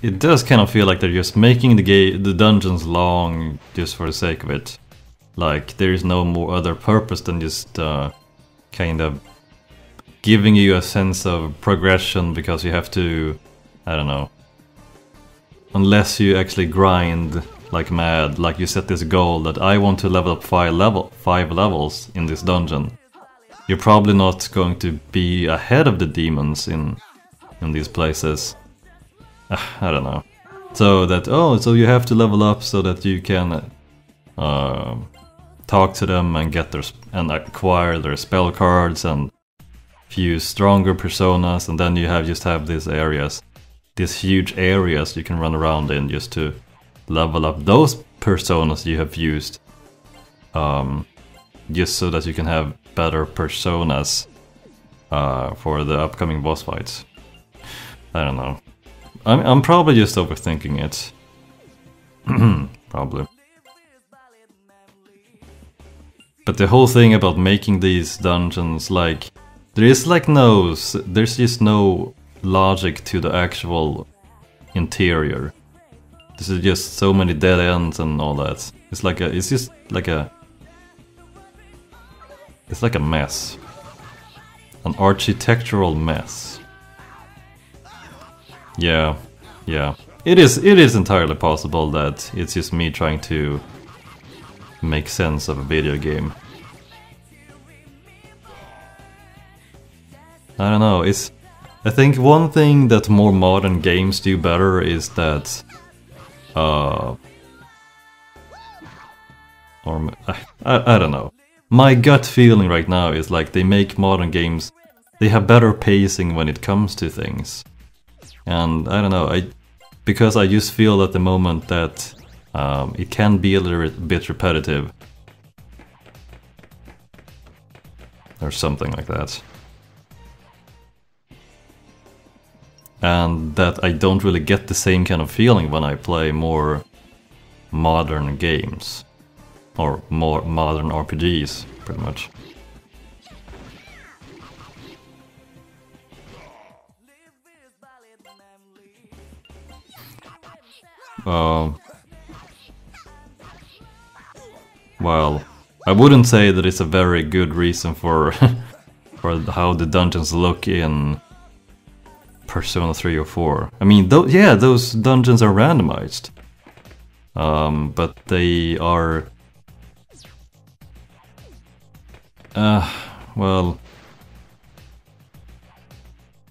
it does kind of feel like they're just making the dungeons long just for the sake of it. Like there is no more other purpose than just kind of giving you a sense of progression, because you have to, I don't know, unless you actually grind like mad, like you set this goal that I want to level up 5 levels in this dungeon. You're probably not going to be ahead of the demons in these places. I don't know. So you have to level up so that you can talk to them and get and acquire their spell cards and fuse stronger personas, and then you just have these areas, these huge areas you can run around in just to level up those personas you have fused, just so that you can have better personas for the upcoming boss fights. I don't know. I'm probably just overthinking it. Probably. But the whole thing about making these dungeons, like, there's just no logic to the actual interior. This is just so many dead ends and all that. It's like a mess. An architectural mess. Yeah. It is entirely possible that it's just me trying to make sense of a video game. I don't know, I think one thing that more modern games do better is that I don't know. My gut feeling right now is like they make modern games, they have better pacing when it comes to things. And I don't know, because I just feel at the moment that it can be a little bit repetitive. Or something like that. And that I don't really get the same kind of feeling when I play more modern games. Or more modern RPGs, pretty much. Well, I wouldn't say that it's a very good reason for for how the dungeons look in Persona 3 or 4. I mean, those dungeons are randomized. But they are... well...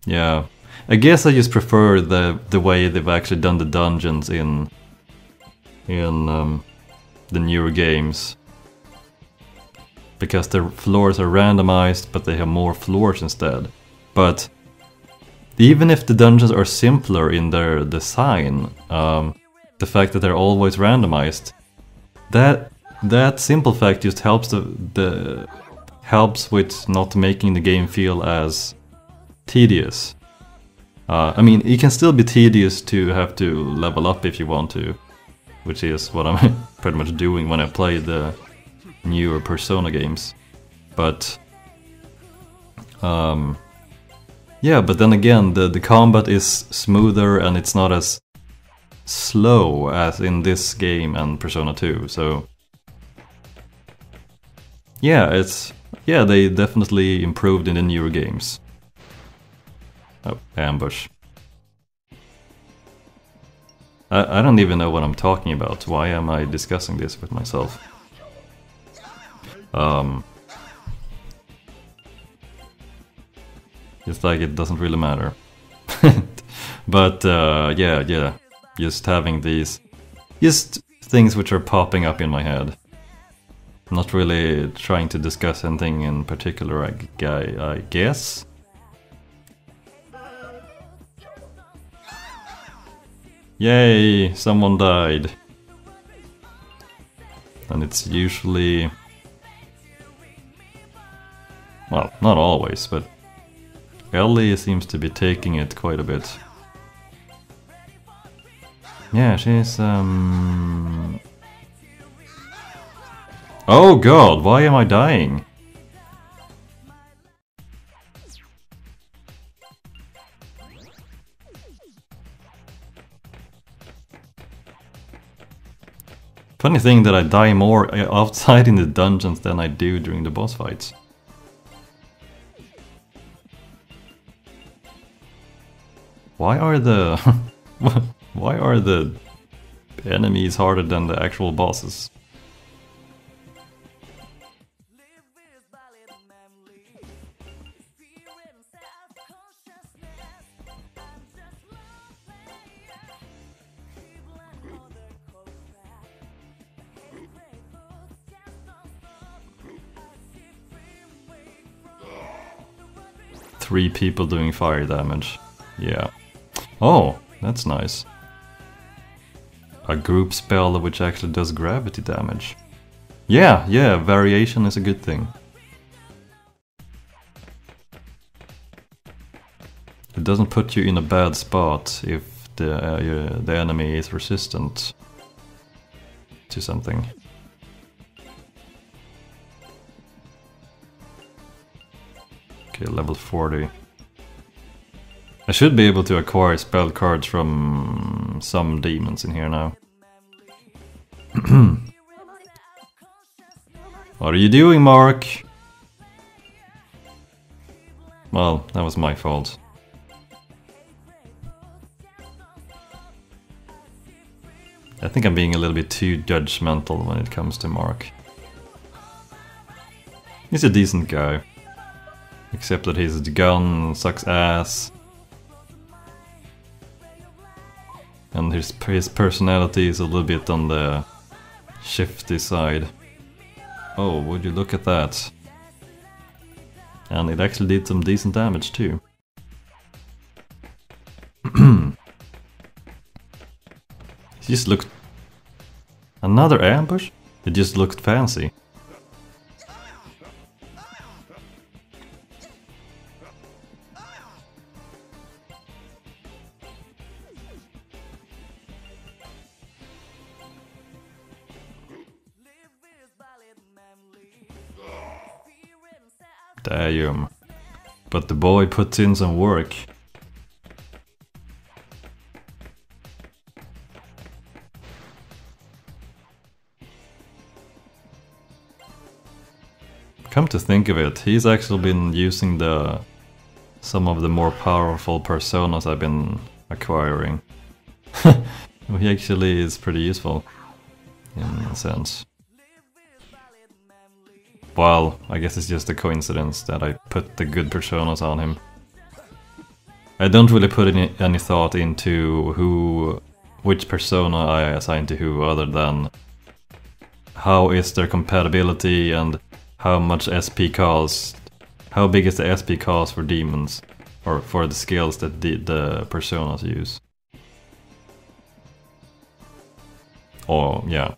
yeah. I guess I just prefer the way they've actually done the dungeons in the newer games. Because the floors are randomized, but they have more floors instead. But even if the dungeons are simpler in their design, the fact that they're always randomized, that simple fact just helps helps with not making the game feel as tedious. I mean, it can still be tedious to have to level up if you want to, which is what I'm pretty much doing when I play the newer Persona games. But yeah, but then again, the combat is smoother and it's not as slow as in this game and Persona 2, so yeah, they definitely improved in the newer games. Oh, ambush. I don't even know what I'm talking about. Why am I discussing this with myself? Just like it doesn't really matter. But yeah, just having these things which are popping up in my head. Not really trying to discuss anything in particular, I guess. Yay, someone died. And it's usually... well, not always, but Ellie seems to be taking it quite a bit. Yeah, she's oh god, why am I dying? Funny thing that I die more outside in the dungeons than I do during the boss fights. Why are the why are the enemies harder than the actual bosses? Three people doing fire damage. Yeah. Oh, that's nice. A group spell which actually does gravity damage. Yeah, variation is a good thing. It doesn't put you in a bad spot if the enemy is resistant to something. Okay, level 40. I should be able to acquire spell cards from some demons in here now. What are you doing, Mark? Well, that was my fault. I think I'm being a little bit too judgmental when it comes to Mark. He's a decent guy. Except that his gun sucks ass. And his personality is a little bit on the shifty side. Oh, would you look at that? And it actually did some decent damage too. It just looked... Another ambush? It just looked fancy. Damn. But the boy puts in some work. Come to think of it, he's actually been using some of the more powerful personas I've been acquiring. He actually is pretty useful, in a sense. Well, I guess it's just a coincidence that I put the good personas on him. I don't really put any thought into which persona I assign to who, other than how is their compatibility and how much SP cost, how big is the SP cost for demons, or for the skills that the personas use. Oh, yeah.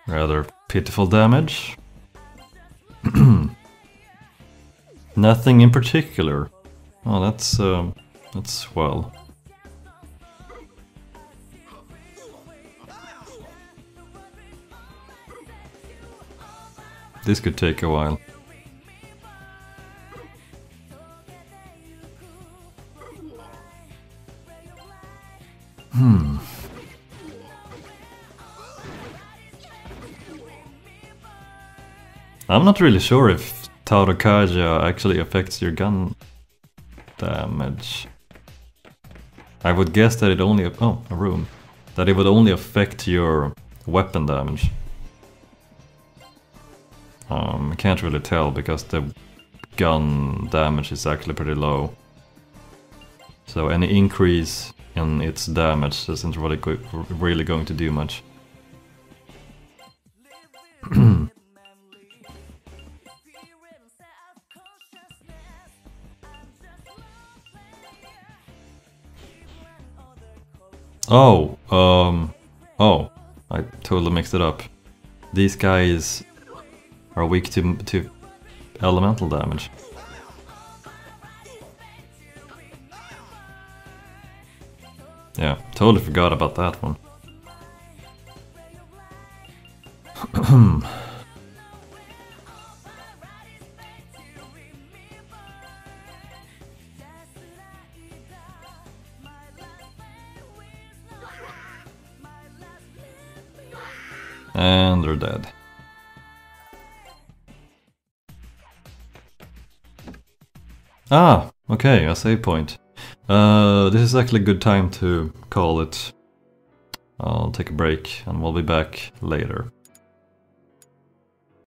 Rather pitiful damage. Nothing in particular. Oh, that's swell. This could take a while. I'm not really sure if Taurokaja actually affects your gun damage. I would guess that it only... oh, a room. That it would only affect your weapon damage. I can't really tell because the gun damage is actually pretty low. So any increase in its damage isn't really going to do much. Oh, I totally mixed it up. These guys are weak to elemental damage. Yeah, totally forgot about that one. And they're dead. Ah, okay, a save point. This is actually a good time to call it. I'll take a break and we'll be back later.